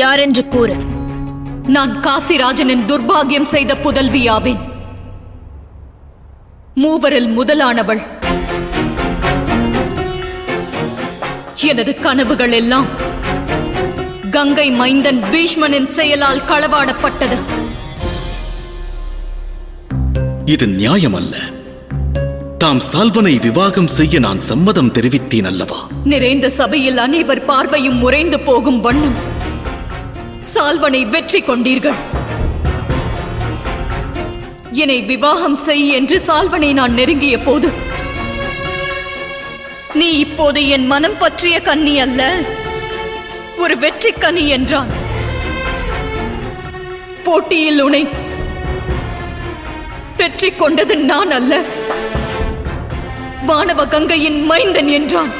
யாரென்று கூறு. நான் காசிராஜனின் துர்பாகியம் செய்த புதல்வியாவேன். மூவரில் முதலானவள். எனது கனவுகள் எல்லாம் கங்கை மைந்தன் பீஷ்மனின் செயலால் களவாடப்பட்டது. இது நியாயமல்ல. தாம் சால்வனை விவாகம் செய்ய நான் சம்மதம் தெரிவித்தேன் அல்லவா? நிறைந்த சபையில் அனைவர் பார்வையும் முறைந்து போகும் வண்ணம் சால்வனை வெற்றி கொண்டீர்கள். என்னை விவாகம் செய் என்று சால்வனை நான் நெருங்கிய போது, நீ இப்போது என் மனம் பற்றிய கன்னி அல்ல, ஒரு வெற்றி கனி என்றான். போட்டியில் உன்னை வெற்றி கொண்டது நான் அல்ல, வானவ கங்கையின் மைந்தன் என்றான்.